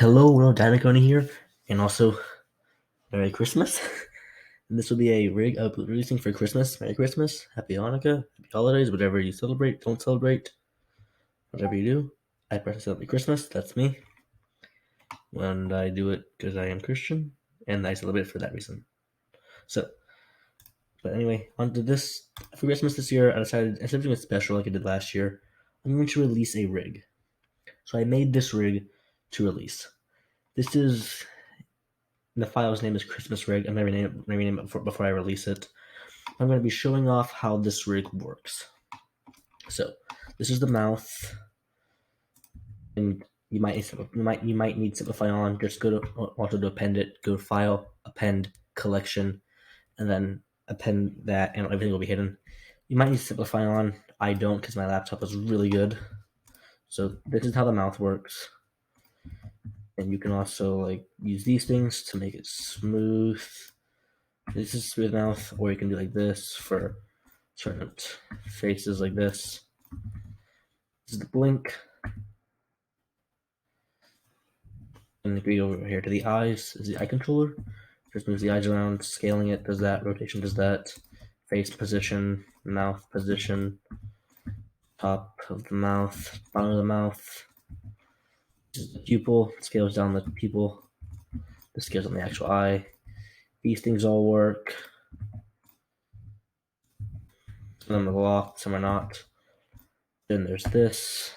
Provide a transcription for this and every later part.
Hello, world, Dinokonee here, and also Merry Christmas. And this will be a rig up releasing for Christmas. Merry Christmas, Happy Hanukkah, Happy Holidays, whatever you celebrate, don't celebrate, whatever you do. I personally celebrate Christmas, that's me, and I do it because I am Christian, and I celebrate for that reason. So, but anyway, on to this. For Christmas this year, I decided, instead of doing a special like I did last year, I'm going to release a rig. So I made this rig to release. This is the file's name is Christmas Rig. I'm gonna rename it before I release it. I'm gonna be showing off how this rig works. So this is the mouth, and you might need Simplify on. Just go to also to append it. Go to File, Append, Collection, and then append that, and everything will be hidden. You might need Simplify on. I don't because my laptop is really good. So this is how the mouth works. And you can also like use these things to make it smooth. This is smooth mouth, or you can do like this for certain faces like this. This is the blink. And if we go over here to the eyes, is the eye controller. Just moves the eyes around, scaling it does that, rotation does that, face position, mouth position, top of the mouth, bottom of the mouth. This is the pupil, scales down the pupil. This scales on the actual eye. These things all work. Some of them are locked, some are not. Then there's this.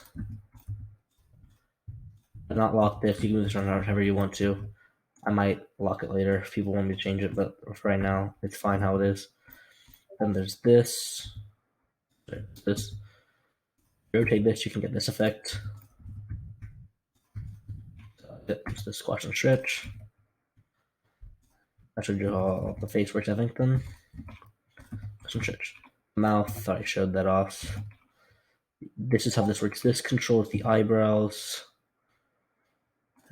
Not lock this, you can move this around however you want to. I might lock it later if people want me to change it, but for right now, it's fine how it is. Then there's this. There's this. Rotate this, you can get this effect. It's the squash and stretch. I showed you how the face works, I think, then. Some stretch. Mouth, I showed that off. This is how this works. This controls the eyebrows.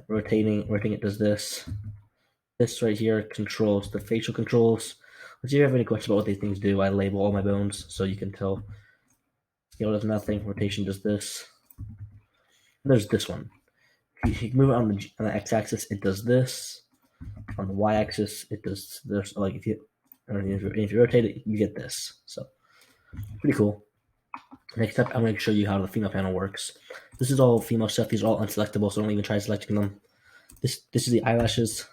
Rotating it does this. This right here controls the facial controls. If you have any questions about what these things do, I label all my bones so you can tell. Scale does nothing. Rotation does this. There's this one. If you move it on the x-axis, it does this. On the y-axis, it does this. Like if you rotate it, you get this. So pretty cool. Next up, I'm going to show you how the female panel works. This is all female stuff. These are all unselectable, so don't even try selecting them. This is the eyelashes.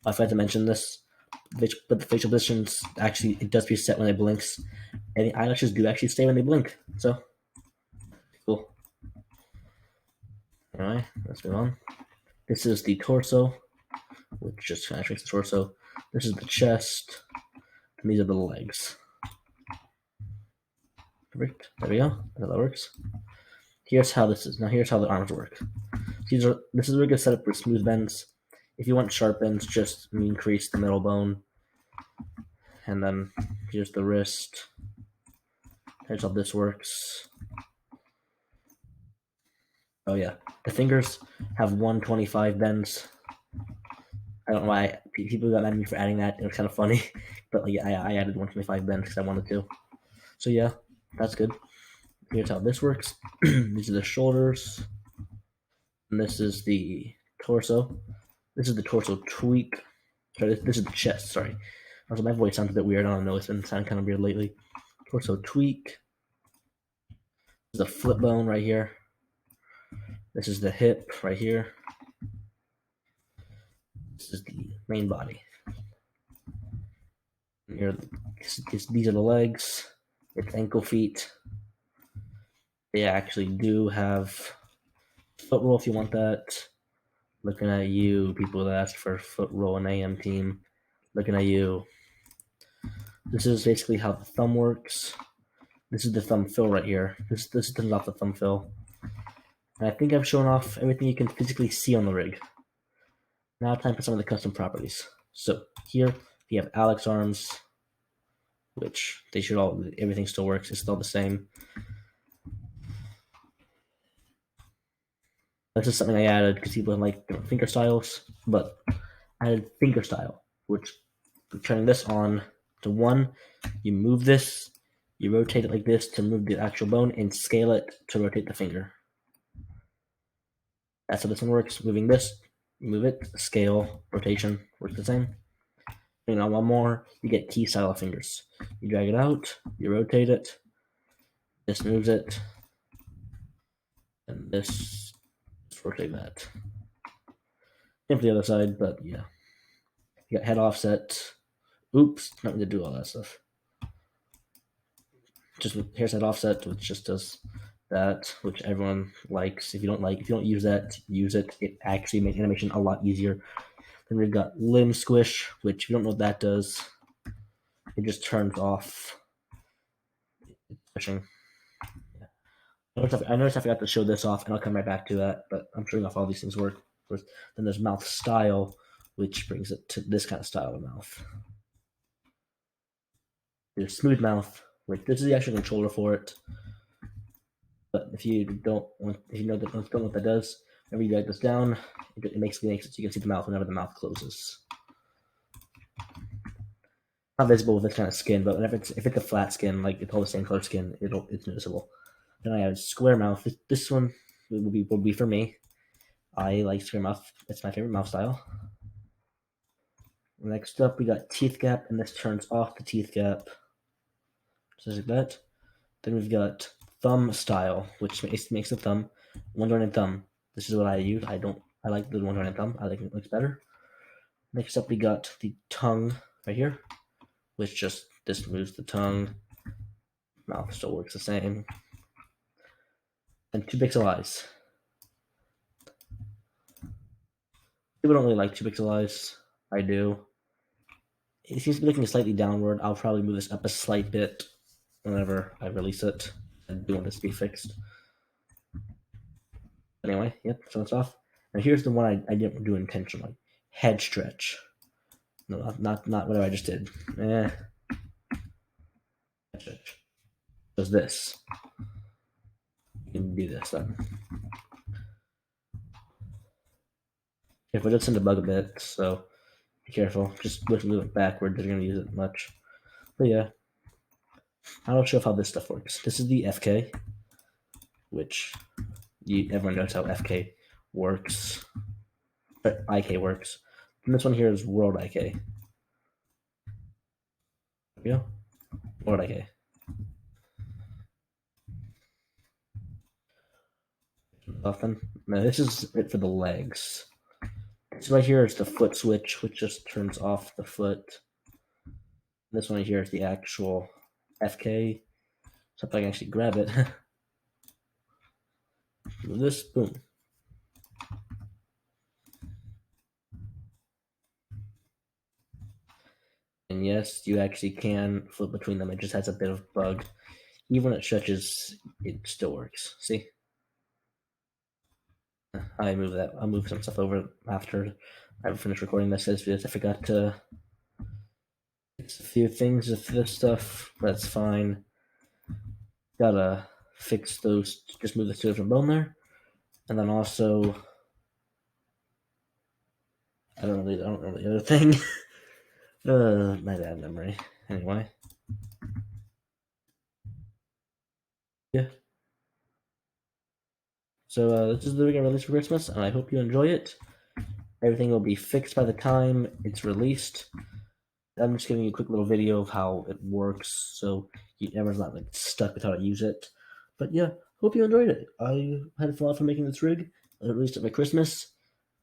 I forgot to mention this, but the facial positions actually it does reset when it blinks, and the eyelashes do actually stay when they blink. So cool. All right, let's move on. This is the torso, which just kind of shrinks the torso. This is the chest, and these are the legs. Perfect. There we go. That's how that works. Here's how this is. Now here's how the arms work. This is a really good setup for smooth bends. If you want sharp bends, just increase the middle bone. And then here's the wrist. Here's how this works. Oh yeah, the fingers have 125 bends. I don't know why people got mad at me for adding that. It was kind of funny, but like, I added 125 bends because I wanted to. So yeah, that's good. Here's how this works. These are the shoulders, and this is the torso. This is the torso tweak. Sorry, this is the chest. Sorry. Also, my voice sounds a bit weird. I don't know. It's been sounding kind of weird lately. Torso tweak. This is the flip bone right here. This is the hip right here. This is the main body. Here, these are the legs. It's ankle feet. They actually do have foot roll if you want that. Looking at you, people that ask for foot roll and AM team. Looking at you. This is basically how the thumb works. This is the thumb fill right here. This turns off the thumb fill. And I think I've shown off everything you can physically see on the rig. Now time for some of the custom properties. So here we have Alex arms, which they should all, everything still works. It's still the same. This is something I added because people like different finger styles, but I added finger style, which turning this on to 1, you move this, you rotate it like this to move the actual bone and scale it to rotate the finger. That's how this one works. Moving this, move it, scale, rotation, works the same. One more, you get key style fingers. You drag it out, you rotate it, this moves it, and this rotate that. Same for the other side, but yeah. You got head offset. Oops, not going to do all that stuff. Just here's head offset, which just does that, which everyone likes. If you don't use that, use it. It actually makes animation a lot easier. Then we've got limb squish, which if you don't know what that does, it just turns off squishing. I noticed I forgot to show this off, and I'll come right back to that, but I'm showing off all these things work. Then there's mouth style, which brings it to this kind of style of mouth. There's smooth mouth, which this is the actual controller for it. But if you don't know what that does, whenever you drag this down, it makes it so you can see the mouth whenever the mouth closes. Not visible with this kind of skin, but if it's a flat skin, like it's all the same color skin, it's noticeable. Then I have square mouth. This one will be for me. I like square mouth. It's my favorite mouth style. Next up, we got teeth gap, and this turns off the teeth gap. Just like that. Then we've got thumb style, which makes the thumb one-jointed thumb. This is what I use. I like the one-jointed thumb. I think it looks better. Next up, we got the tongue right here, which just this moves the tongue. Mouth still works the same. And 2 pixel eyes. People don't really like 2 pixel eyes. I do. It seems to be looking slightly downward. I'll probably move this up a slight bit whenever I release it. I do want this to be fixed. Anyway, yep, so it's off. Now here's the one I didn't do intentionally. Head stretch. No, not whatever I just did. Head stretch. Does this. You can do this then. If I just send a bug a bit, so be careful. Just move it backward. You're going to use it much. But yeah. I'll show how this stuff works. This is the FK, which everyone knows how FK works. But IK works. And this one here is World IK. There we go. World IK. Often. Now this is it for the legs. This right here is the foot switch, which just turns off the foot. This one here is the actual FK. So if I can actually grab it. This, boom. And yes, you actually can flip between them. It just has a bit of bug. Even when it stretches, it still works. See? I move that. I'll move some stuff over after I finish recording this. I forgot to fix a few things with this stuff. That's fine. Gotta fix those. Just move the two from bone there, and then also I don't remember the other thing. My bad memory. Anyway, yeah. So this is the weekend release for Christmas, and I hope you enjoy it. Everything will be fixed by the time it's released. I'm just giving you a quick little video of how it works, so everyone's not like stuck with how to use it. But yeah, hope you enjoyed it. I had fun for making this rig. I released it for Christmas.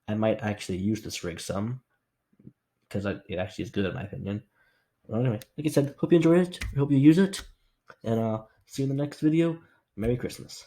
I might actually use this rig some, because it actually is good in my opinion. Well, anyway, like I said, hope you enjoy it. I hope you use it, and see you in the next video. Merry Christmas.